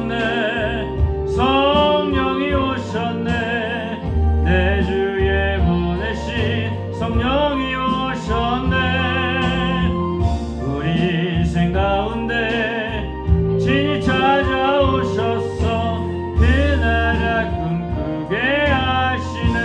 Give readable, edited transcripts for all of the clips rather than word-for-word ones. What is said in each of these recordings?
오셨네. 성령이 오셨네. 내 주에 보내신 성령이 오셨네. 우리 인생 가운데 진이 찾아오셨어. 그 나라 꿈꾸게 하시네.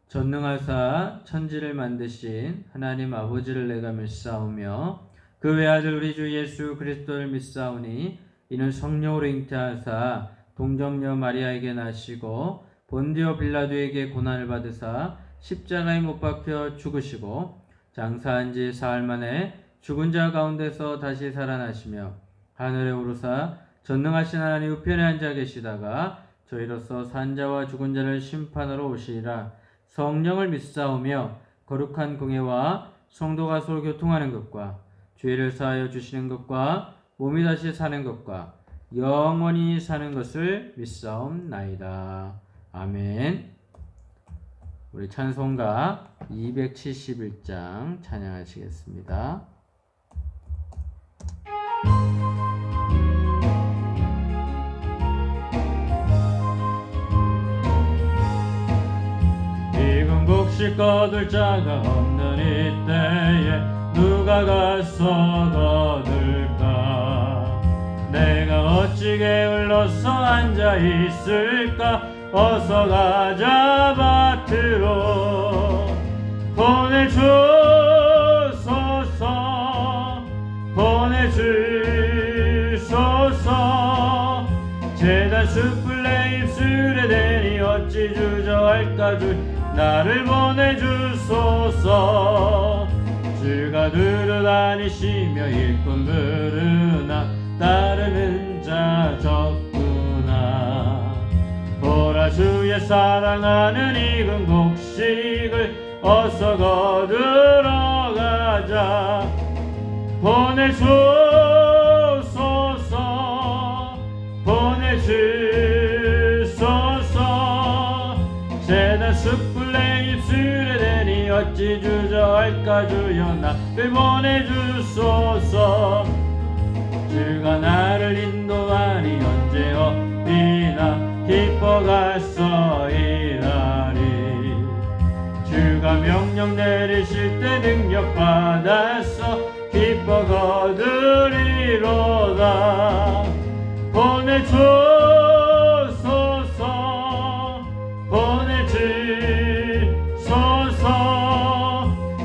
전능하사 천지를 만드신 하나님 아버지를 내가 믿사오며 그 외아들 우리 주 예수 그리스도를 믿사오니 이는 성령으로 잉태하사 동정녀 마리아에게 나시고 본디오 빌라도에게 고난을 받으사 십자가에 못 박혀 죽으시고 장사한 지 사흘 만에 죽은 자 가운데서 다시 살아나시며 하늘에 오르사 전능하신 하나님 우편에 앉아 계시다가 저희로서 산 자와 죽은 자를 심판하러 오시리라. 성령을 믿사오며 거룩한 공예와 성도가 서로 교통하는 것과 죄를 사하여 주시는 것과 몸이 다시 사는 것과 영원히 사는 것을 믿사옵나이다. 아멘. 우리 찬송가 271장 찬양하시겠습니다. 이군 곡식 거둘 자가 없는 이때에 누가 가서 거둘까? 내가 어찌 게을러서 앉아 있을까? 어서 가자 밭으로 보내주소서. 보내주소서. 제단 숯불 내 입술에 대니 어찌 주저할까? 주 나를 보내주소서. 주가 두루다니시며 일꾼 부르나 따르는 자 적구나. 보라 주의 사랑하는 익은 곡식을 어서 거두러 가자. 보내주소서. 보내주소서. 제단 숯불 내 입술에 대니 어찌 주저할까? 주여 나를 보내주소서. 주가 나를 인도하니 언제 어디나 기뻐갔어이라니. 주가 명령 내리실 때 능력 받았어 기뻐 거두리로다. 보내주소서. 보내주소서.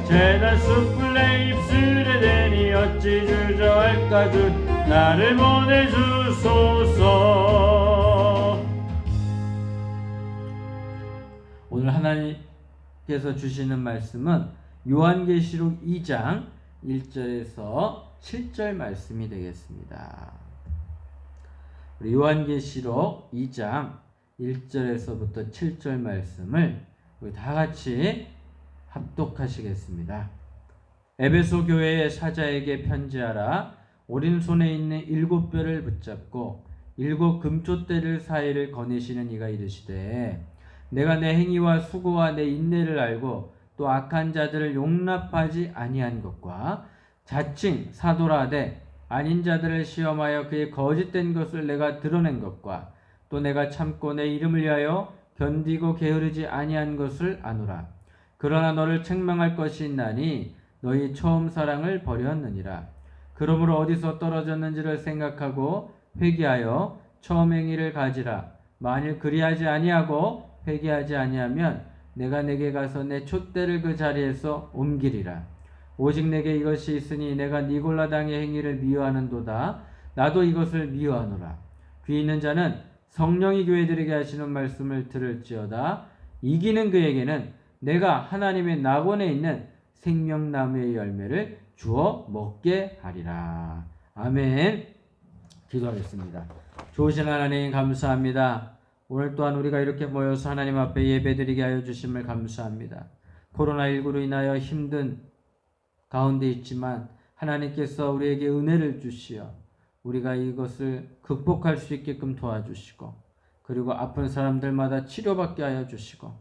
제단 숯불 내 입술에 대니 어찌 주저할까? 주 나를 보내주소서. 오늘 하나님께서 주시는 말씀은 요한계시록 2장 1절에서 7절 말씀이 되겠습니다. 우리 요한계시록 2장 1절에서부터 7절 말씀을 우리 다 같이 합독하시겠습니다. 에베소 교회의 사자에게 편지하라. 오른손에 있는 7뼈를 붙잡고 7 금촛대를 사이를 거니시는 이가 이르시되 내가 내 행위와 수고와 내 인내를 알고 또 악한 자들을 용납하지 아니한 것과 자칭 사도라되 아닌 자들을 시험하여 그의 거짓된 것을 내가 드러낸 것과 또 내가 참고 내 이름을 위하여 견디고 게으르지 아니한 것을 아노라. 그러나 너를 책망할 것이 있나니 너희 처음 사랑을 버렸느니라. 그러므로 어디서 떨어졌는지를 생각하고 회개하여 처음 행위를 가지라. 만일 그리하지 아니하고 회개하지 아니하면 내가 내게 가서 내 촛대를 그 자리에서 옮기리라. 오직 내게 이것이 있으니 내가 니골라당의 행위를 미워하는도다. 나도 이것을 미워하노라. 귀 있는 자는 성령이 교회들에게 하시는 말씀을 들을지어다. 이기는 그에게는 내가 하나님의 낙원에 있는 생명나무의 열매를 주어 먹게 하리라. 아멘. 기도하겠습니다. 좋으신 하나님 감사합니다. 오늘 또한 우리가 이렇게 모여서 하나님 앞에 예배드리게 하여 주심을 감사합니다. 코로나19로 인하여 힘든 가운데 있지만 하나님께서 우리에게 은혜를 주시어 우리가 이것을 극복할 수 있게끔 도와주시고 그리고 아픈 사람들마다 치료받게 하여 주시고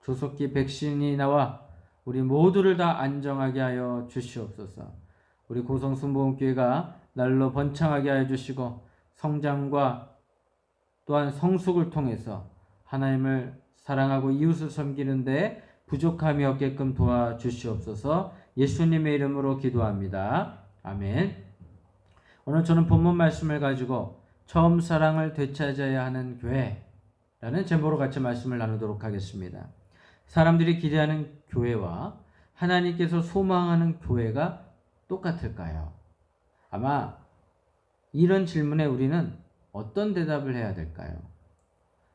조속히 백신이 나와 우리 모두를 다 안정하게 하여 주시옵소서. 우리 고성순복음교회가 날로 번창하게 하여 주시고 성장과 또한 성숙을 통해서 하나님을 사랑하고 이웃을 섬기는 데 부족함이 없게끔 도와주시옵소서. 예수님의 이름으로 기도합니다. 아멘. 오늘 저는 본문 말씀을 가지고 처음 사랑을 되찾아야 하는 교회라는 제목으로 같이 말씀을 나누도록 하겠습니다. 사람들이 기대하는 교회와 하나님께서 소망하는 교회가 똑같을까요? 아마 이런 질문에 우리는 어떤 대답을 해야 될까요?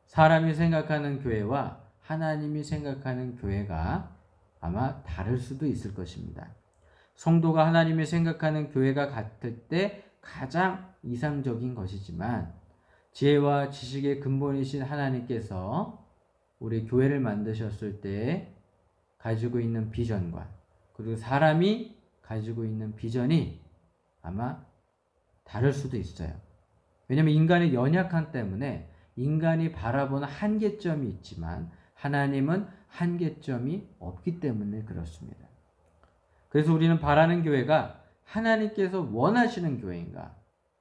사람이 생각하는 교회와 하나님이 생각하는 교회가 아마 다를 수도 있을 것입니다. 성도가 하나님이 생각하는 교회가 같을 때 가장 이상적인 것이지만 지혜와 지식의 근본이신 하나님께서 우리 교회를 만드셨을 때 가지고 있는 비전과 그리고 사람이 가지고 있는 비전이 아마 다를 수도 있어요. 왜냐하면 인간의 연약함 때문에 인간이 바라보는 한계점이 있지만 하나님은 한계점이 없기 때문에 그렇습니다. 그래서 우리는 바라는 교회가 하나님께서 원하시는 교회인가,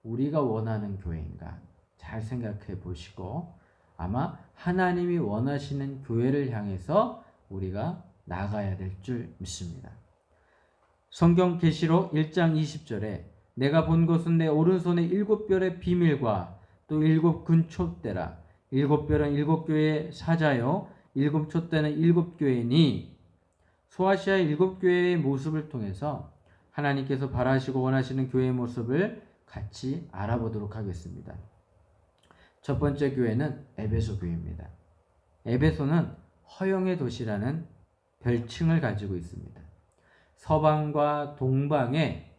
우리가 원하는 교회인가 잘 생각해 보시고 아마 하나님이 원하시는 교회를 향해서 우리가 나가야 될 줄 믿습니다. 성경 계시록 1장 20절에 내가 본 것은 내 오른손에 7별의 비밀과 또 7 촛대라. 7별은 7교회의 사자요 7 촛대는 7교회니 소아시아의 7교회의 모습을 통해서 하나님께서 바라시고 원하시는 교회의 모습을 같이 알아보도록 하겠습니다. 첫 번째 교회는 에베소 교회입니다. 에베소는 허영의 도시라는 별칭을 가지고 있습니다. 서방과 동방에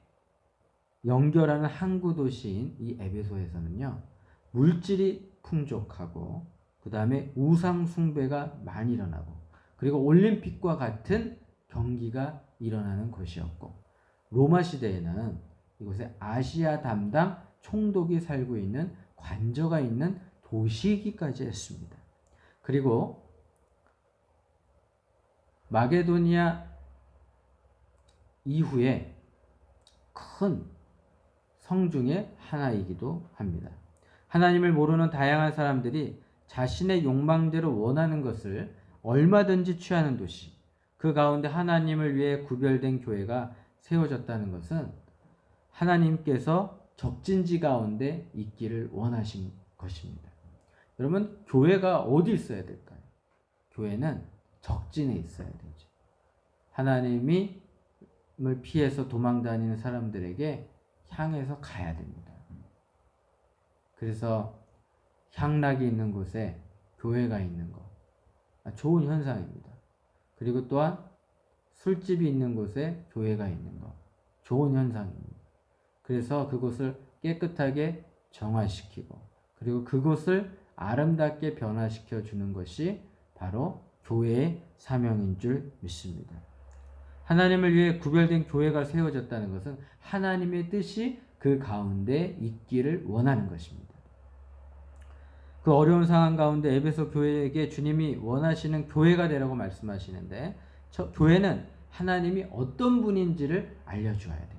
연결하는 항구 도시인 이 에베소에서는요, 물질이 풍족하고 그 다음에 우상 숭배가 많이 일어나고 그리고 올림픽과 같은 경기가 일어나는 곳이었고 로마 시대에는 이곳에 아시아 담당 총독이 살고 있는 관저가 있는 도시이기까지 했습니다. 그리고 마게도니아 이후에 큰 성 중에 하나이기도 합니다. 하나님을 모르는 다양한 사람들이 자신의 욕망대로 원하는 것을 얼마든지 취하는 도시, 그 가운데 하나님을 위해 구별된 교회가 세워졌다는 것은 하나님께서 적진지 가운데 있기를 원하신 것입니다. 여러분, 교회가 어디 있어야 될까요? 교회는 적진에 있어야 되죠. 하나님을 피해서 도망다니는 사람들에게 향해서 가야 됩니다. 그래서 향락이 있는 곳에 교회가 있는 것, 좋은 현상입니다. 그리고 또한 술집이 있는 곳에 교회가 있는 것, 좋은 현상입니다. 그래서 그곳을 깨끗하게 정화시키고 그리고 그곳을 아름답게 변화시켜 주는 것이 바로 교회의 사명인 줄 믿습니다. 하나님을 위해 구별된 교회가 세워졌다는 것은 하나님의 뜻이 그 가운데 있기를 원하는 것입니다. 그 어려운 상황 가운데 에베소 교회에게 주님이 원하시는 교회가 되라고 말씀하시는데 교회는 하나님이 어떤 분인지를 알려주어야 됩니다.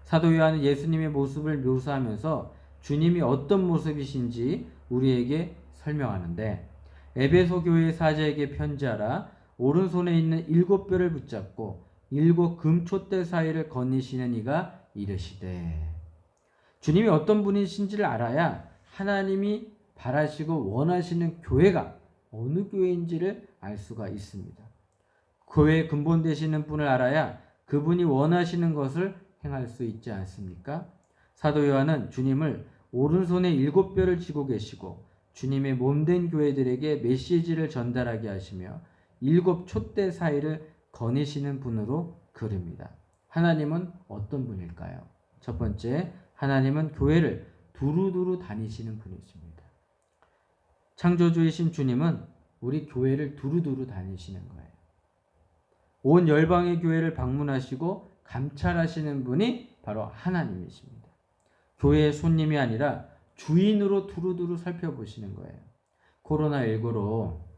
사도 요한은 예수님의 모습을 묘사하면서 주님이 어떤 모습이신지 우리에게 설명하는데 에베소 교회의 사자에게 편지하라. 오른손에 있는 7뼈를 붙잡고 7 금촛대 사이를 거니시는 이가 이르시되. 주님이 어떤 분이신지를 알아야 하나님이 바라시고 원하시는 교회가 어느 교회인지를 알 수가 있습니다. 교회의 근본 되시는 분을 알아야 그분이 원하시는 것을 행할 수 있지 않습니까? 사도 요한은 주님을 오른손에 7뼈를 쥐고 계시고 주님의 몸된 교회들에게 메시지를 전달하게 하시며 7 촛대 사이를 거니시는 분으로 그립니다. 하나님은 어떤 분일까요? 첫 번째, 하나님은 교회를 두루두루 다니시는 분이십니다. 창조주이신 주님은 우리 교회를 두루두루 다니시는 거예요. 온 열방의 교회를 방문하시고 감찰하시는 분이 바로 하나님이십니다. 교회의 손님이 아니라 주인으로 두루두루 살펴보시는 거예요. 코로나19로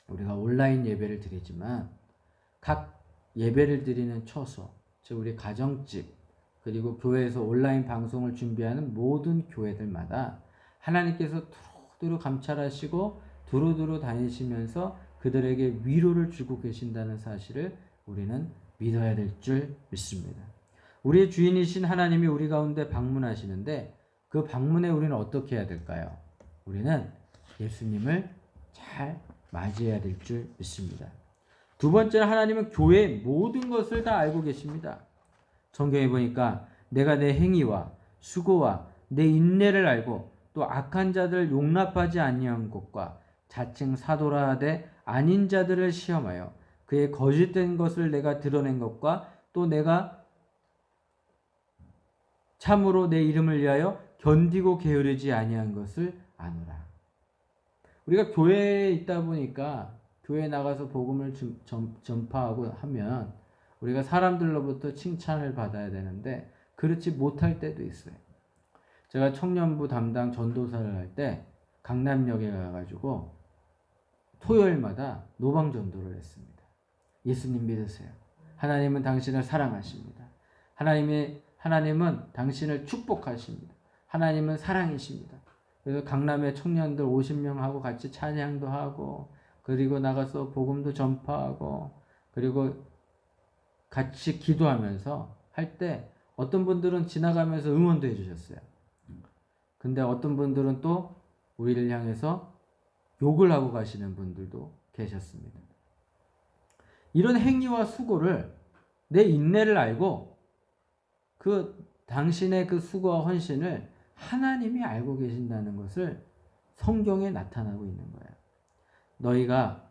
우리가 온라인 예배를 드리지만 각 예배를 드리는 처소, 즉 우리 가정집, 그리고 교회에서 온라인 방송을 준비하는 모든 교회들마다 하나님께서 두루두루 감찰하시고 두루두루 다니시면서 그들에게 위로를 주고 계신다는 사실을 우리는 믿어야 될 줄 믿습니다. 우리의 주인이신 하나님이 우리 가운데 방문하시는데 그 방문에 우리는 어떻게 해야 될까요? 우리는 예수님을 잘 맞이해야 될 줄 믿습니다. 두 번째는 하나님은 교회의 모든 것을 다 알고 계십니다. 성경에 보니까 내가 내 행위와 수고와 내 인내를 알고 또 악한 자들을 용납하지 아니한 것과 자칭 사도라 하되 아닌 자들을 시험하여 그의 거짓된 것을 내가 드러낸 것과 또 내가 참으로 내 이름을 위하여 견디고 게으르지 아니한 것을 아노라. 우리가 교회에 있다 보니까 교회에 나가서 복음을 전파하고 하면 우리가 사람들로부터 칭찬을 받아야 되는데 그렇지 못할 때도 있어요. 제가 청년부 담당 전도사를 할 때 강남역에 가가지고 토요일마다 노방 전도를 했습니다. 예수님 믿으세요. 하나님은 당신을 사랑하십니다. 하나님은 당신을 축복하십니다. 하나님은 사랑이십니다. 그래서 강남의 청년들 50명하고 같이 찬양도 하고 그리고 나가서 복음도 전파하고 그리고 같이 기도하면서 할 때 어떤 분들은 지나가면서 응원도 해주셨어요. 근데 어떤 분들은 또 우리를 향해서 욕을 하고 가시는 분들도 계셨습니다. 이런 행위와 수고를 내 인내를 알고 그 당신의 그 수고와 헌신을 하나님이 알고 계신다는 것을 성경에 나타나고 있는 거예요. 너희가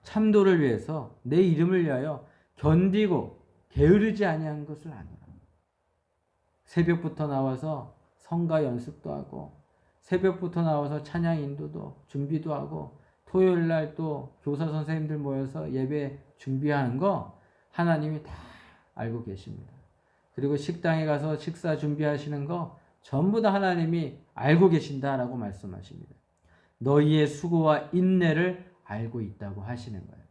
참도를 위해서 내 이름을 위하여 견디고 게으르지 아니한 것을 아노라. 새벽부터 나와서 성가 연습도 하고 새벽부터 나와서 찬양 인도도 준비도 하고 토요일 날 또 교사 선생님들 모여서 예배 준비하는 거 하나님이 다 알고 계십니다. 그리고 식당에 가서 식사 준비하시는 거 전부 다 하나님이 알고 계신다라고 말씀하십니다. 너희의 수고와 인내를 알고 있다고 하시는 거예요.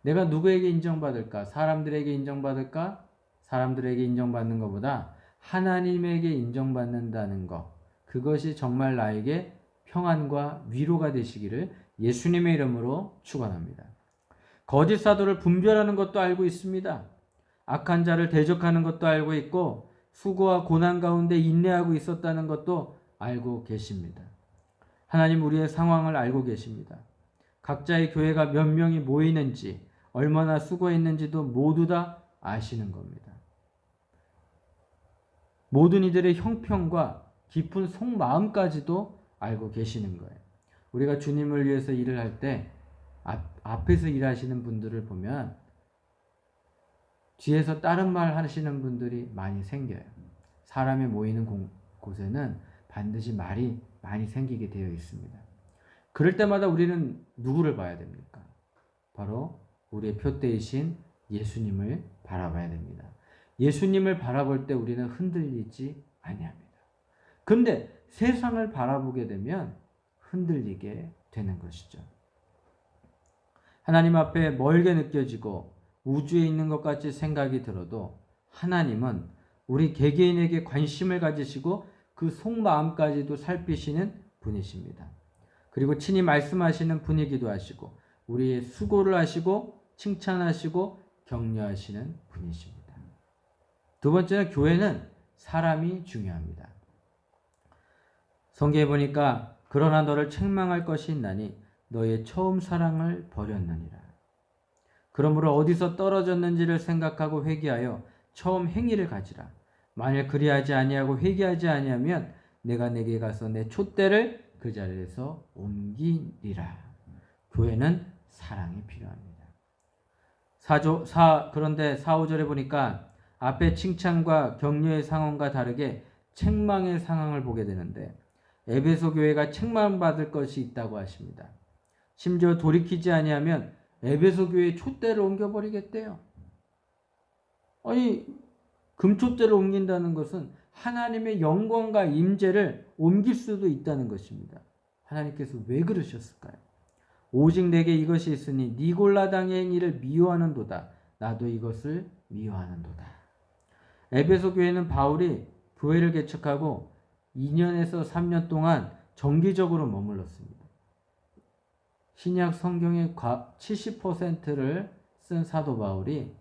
내가 누구에게 인정받을까? 사람들에게 인정받을까? 사람들에게 인정받는 것보다 하나님에게 인정받는다는 것, 그것이 정말 나에게 평안과 위로가 되시기를 예수님의 이름으로 축원합니다. 거짓 사도를 분별하는 것도 알고 있습니다. 악한 자를 대적하는 것도 알고 있고 수고와 고난 가운데 인내하고 있었다는 것도 알고 계십니다. 하나님 우리의 상황을 알고 계십니다. 각자의 교회가 몇 명이 모이는지 얼마나 수고했는지도 모두 다 아시는 겁니다. 모든 이들의 형편과 깊은 속마음까지도 알고 계시는 거예요. 우리가 주님을 위해서 일을 할 때 앞에서 일하시는 분들을 보면 뒤에서 다른 말 하시는 분들이 많이 생겨요. 사람이 모이는 곳에는 반드시 말이 많이 생기게 되어 있습니다. 그럴 때마다 우리는 누구를 봐야 됩니까? 바로 우리의 표대이신 예수님을 바라봐야 됩니다. 예수님을 바라볼 때 우리는 흔들리지 아니합니다. 근데 세상을 바라보게 되면 흔들리게 되는 것이죠. 하나님 앞에 멀게 느껴지고 우주에 있는 것 같이 생각이 들어도 하나님은 우리 개개인에게 관심을 가지시고 그 속마음까지도 살피시는 분이십니다. 그리고 친히 말씀하시는 분이기도 하시고 우리의 수고를 하시고 칭찬하시고 격려하시는 분이십니다. 두 번째는 교회는 사람이 중요합니다. 성경에 보니까 그러나 너를 책망할 것이 있나니 너의 처음 사랑을 버렸느니라. 그러므로 어디서 떨어졌는지를 생각하고 회개하여 처음 행위를 가지라. 만일 그리하지 아니하고 회개하지 아니하면 내가 내게 가서 내 촛대를 그 자리에서 옮기리라. 교회는 사랑이 필요합니다. 그런데 4, 5절에 보니까 앞에 칭찬과 격려의 상황과 다르게 책망의 상황을 보게 되는데 에베소 교회가 책망받을 것이 있다고 하십니다. 심지어 돌이키지 아니하면 에베소 교회의 촛대를 옮겨버리겠대요. 아니 금촛대를 옮긴다는 것은 하나님의 영광과 임재를 옮길 수도 있다는 것입니다. 하나님께서 왜 그러셨을까요? 오직 내게 이것이 있으니 니골라당의 행위를 미워하는도다. 나도 이것을 미워하는도다. 에베소 교회는 바울이 교회를 개척하고 2년에서 3년 동안 정기적으로 머물렀습니다. 신약 성경의 70%를 쓴 사도 바울이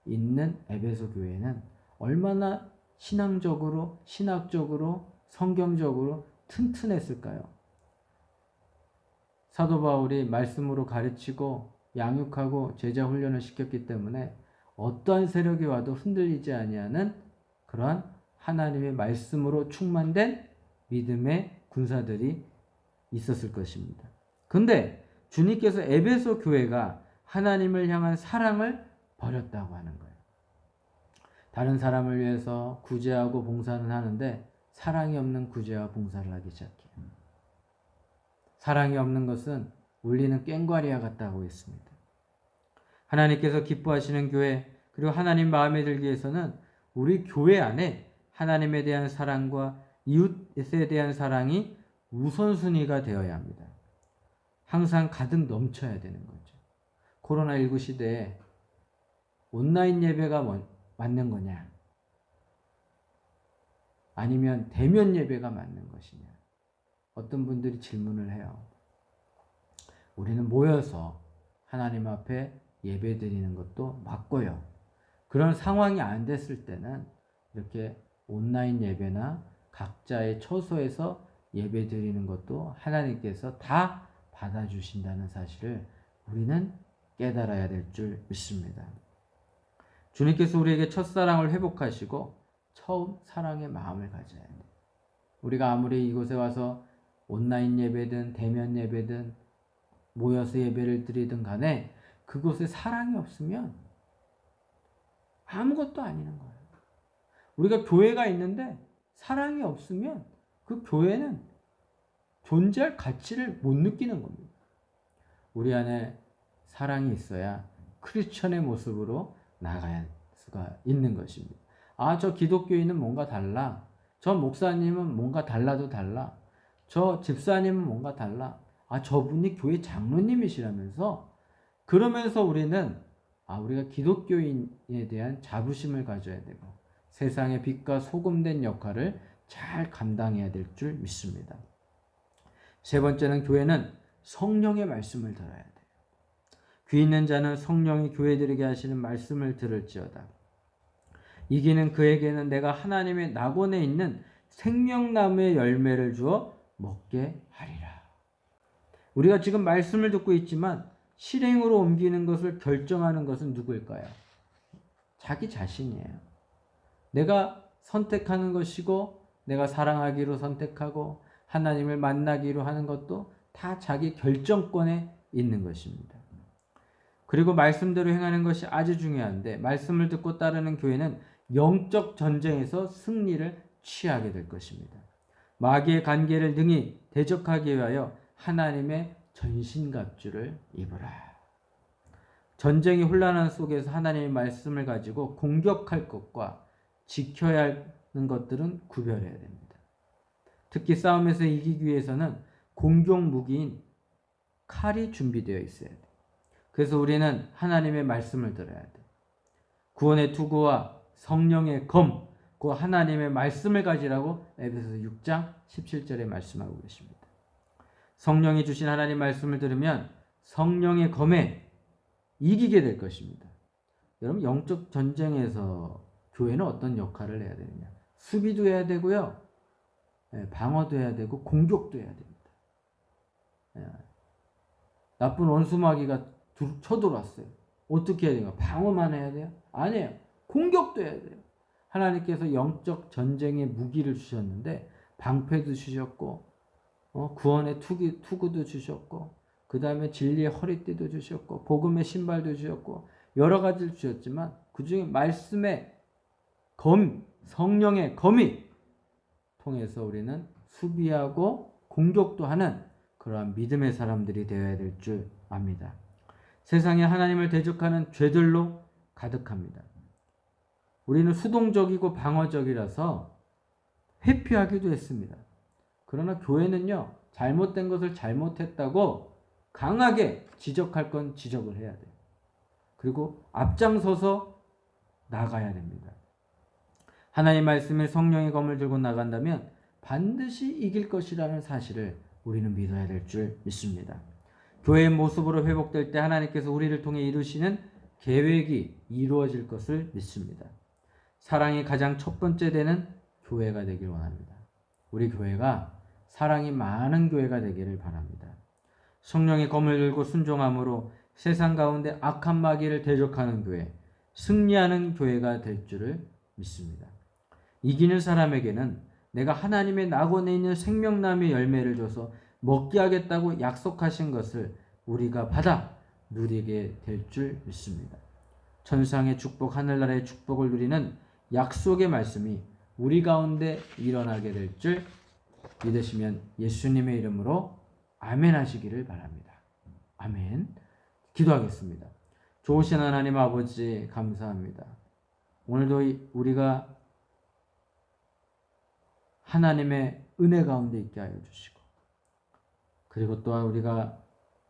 있는 에베소 교회는 얼마나 신앙적으로, 신학적으로, 성경적으로 튼튼했을까요? 사도 바울이 말씀으로 가르치고 양육하고 제자 훈련을 시켰기 때문에 어떠한 세력이 와도 흔들리지 아니하는 그러한 하나님의 말씀으로 충만된 믿음의 군사들이 있었을 것입니다. 근데 주님께서 에베소 교회가 하나님을 향한 사랑을 버렸다고 하는 거예요. 다른 사람을 위해서 구제하고 봉사는 하는데 사랑이 없는 구제와 봉사를 하기 시작해요. 사랑이 없는 것은 울리는 꽹과리와 같다고 했습니다. 하나님께서 기뻐하시는 교회, 그리고 하나님 마음에 들기 위해서는 우리 교회 안에 하나님에 대한 사랑과 이웃에 대한 사랑이 우선순위가 되어야 합니다. 항상 가득 넘쳐야 되는 거죠. 코로나19 시대에 온라인 예배가 맞는 거냐? 아니면 대면 예배가 맞는 것이냐? 어떤 분들이 질문을 해요. 우리는 모여서 하나님 앞에 예배 드리는 것도 맞고요. 그런 상황이 안 됐을 때는 이렇게 온라인 예배나 각자의 처소에서 예배 드리는 것도 하나님께서 다 받아주신다는 사실을 우리는 깨달아야 될 줄 믿습니다. 주님께서 우리에게 첫사랑을 회복하시고 처음 사랑의 마음을 가져야 돼요. 우리가 아무리 이곳에 와서 온라인 예배든 대면 예배든 모여서 예배를 드리든 간에 그곳에 사랑이 없으면 아무것도 아니는 거예요. 우리가 교회가 있는데 사랑이 없으면 그 교회는 존재할 가치를 못 느끼는 겁니다. 우리 안에 사랑이 있어야 크리스천의 모습으로 나아갈 수가 있는 것입니다. 아, 저 기독교인은 뭔가 달라. 저 목사님은 뭔가 달라도 달라. 저 집사님은 뭔가 달라. 아, 저분이 교회 장로님이시라면서 그러면서 우리는 우리가 기독교인에 대한 자부심을 가져야 되고 세상의 빛과 소금된 역할을 잘 감당해야 될 줄 믿습니다. 세 번째는 교회는 성령의 말씀을 들어야 돼요. 귀 있는 자는 성령이 교회들에게 하시는 말씀을 들을지어다. 이기는 그에게는 내가 하나님의 낙원에 있는 생명나무의 열매를 주어 먹게 하리라. 우리가 지금 말씀을 듣고 있지만 실행으로 옮기는 것을 결정하는 것은 누구일까요? 자기 자신이에요. 내가 선택하는 것이고 내가 사랑하기로 선택하고 하나님을 만나기로 하는 것도 다 자기 결정권에 있는 것입니다. 그리고 말씀대로 행하는 것이 아주 중요한데 말씀을 듣고 따르는 교회는 영적 전쟁에서 승리를 취하게 될 것입니다. 마귀의 관계를 능히 대적하기 위하여 하나님의 전신갑주를 입으라. 전쟁이 혼란한 속에서 하나님의 말씀을 가지고 공격할 것과 지켜야 하는 것들은 구별해야 됩니다. 특히 싸움에서 이기기 위해서는 공격 무기인 칼이 준비되어 있어야 돼요. 그래서 우리는 하나님의 말씀을 들어야 돼요. 구원의 투구와 성령의 검, 그 하나님의 말씀을 가지라고 에베소서 6장 17절에 말씀하고 계십니다. 성령이 주신 하나님 말씀을 들으면 성령의 검에 이기게 될 것입니다. 여러분, 영적 전쟁에서 교회는 어떤 역할을 해야 되느냐? 수비도 해야 되고요, 방어도 해야 되고 공격도 해야 됩니다. 나쁜 원수마귀가 쳐들어왔어요. 어떻게 해야 돼요? 방어만 해야 돼요? 아니에요. 공격도 해야 돼요. 하나님께서 영적 전쟁의 무기를 주셨는데 방패도 주셨고 구원의 투구도 주셨고 그 다음에 진리의 허리띠도 주셨고 복음의 신발도 주셨고 여러 가지를 주셨지만 그 중에 말씀의 검, 성령의 검이 통해서 우리는 수비하고 공격도 하는 그러한 믿음의 사람들이 되어야 될 줄 압니다. 세상에 하나님을 대적하는 죄들로 가득합니다. 우리는 수동적이고 방어적이라서 회피하기도 했습니다. 그러나 교회는요, 잘못된 것을 잘못했다고 강하게 지적할 건 지적을 해야 돼요. 그리고 앞장서서 나가야 됩니다. 하나님 말씀에 성령의 검을 들고 나간다면 반드시 이길 것이라는 사실을 우리는 믿어야 될 줄 믿습니다. 교회의 모습으로 회복될 때 하나님께서 우리를 통해 이루시는 계획이 이루어질 것을 믿습니다. 사랑이 가장 첫 번째 되는 교회가 되길 원합니다. 우리 교회가 사랑이 많은 교회가 되기를 바랍니다. 성령의 검을 들고 순종함으로 세상 가운데 악한 마귀를 대적하는 교회, 승리하는 교회가 될 줄을 믿습니다. 이기는 사람에게는 내가 하나님의 낙원에 있는 생명나무의 열매를 줘서 먹게 하겠다고 약속하신 것을 우리가 받아 누리게 될 줄 믿습니다. 천상의 축복, 하늘나라의 축복을 누리는 약속의 말씀이 우리 가운데 일어나게 될 줄 믿으시면 예수님의 이름으로 아멘 하시기를 바랍니다. 아멘. 기도하겠습니다. 좋으신 하나님 아버지 감사합니다. 오늘도 우리가 하나님의 은혜 가운데 있게 하여 주시고, 그리고 또한 우리가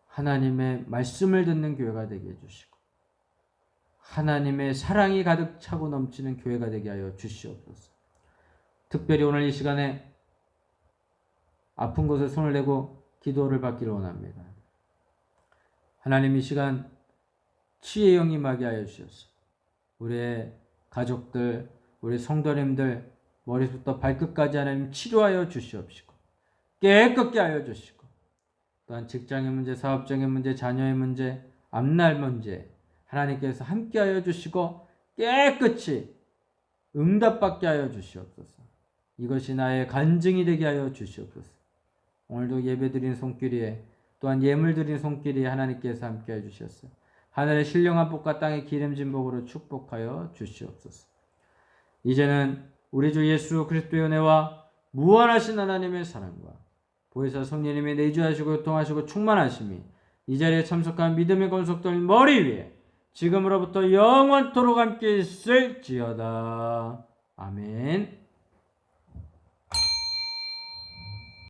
하나님의 말씀을 듣는 교회가 되게 해주시고, 하나님의 사랑이 가득 차고 넘치는 교회가 되게 하여 주시옵소서. 특별히 오늘 이 시간에 아픈 곳에 손을 내고 기도를 받기를 원합니다. 하나님, 이 시간 치유의 영이 임하게 하여 주셔서 우리의 가족들, 우리 성도님들 머리부터 발끝까지 하나님 치료하여 주시옵시고, 깨끗게 하여 주시고, 또한 직장의 문제, 사업적인 문제, 자녀의 문제, 앞날 문제 하나님께서 함께하여 주시고 깨끗이 응답받게 하여 주시옵소서. 이것이 나의 간증이 되게 하여 주시옵소서. 오늘도 예배드린 손길에, 또한 예물드린 손길에 하나님께서 함께해 주셨어요. 하늘의 신령한 복과 땅의 기름진 복으로 축복하여 주시옵소서. 이제는 우리 주 예수 그리스도의 은혜와 무한하신 하나님의 사랑과 보혜사 성령님의 내주하시고 교통하시고 충만하심이 이 자리에 참석한 믿음의 권속들 머리 위에 지금으로부터 영원토록 함께 있을지어다. 아멘.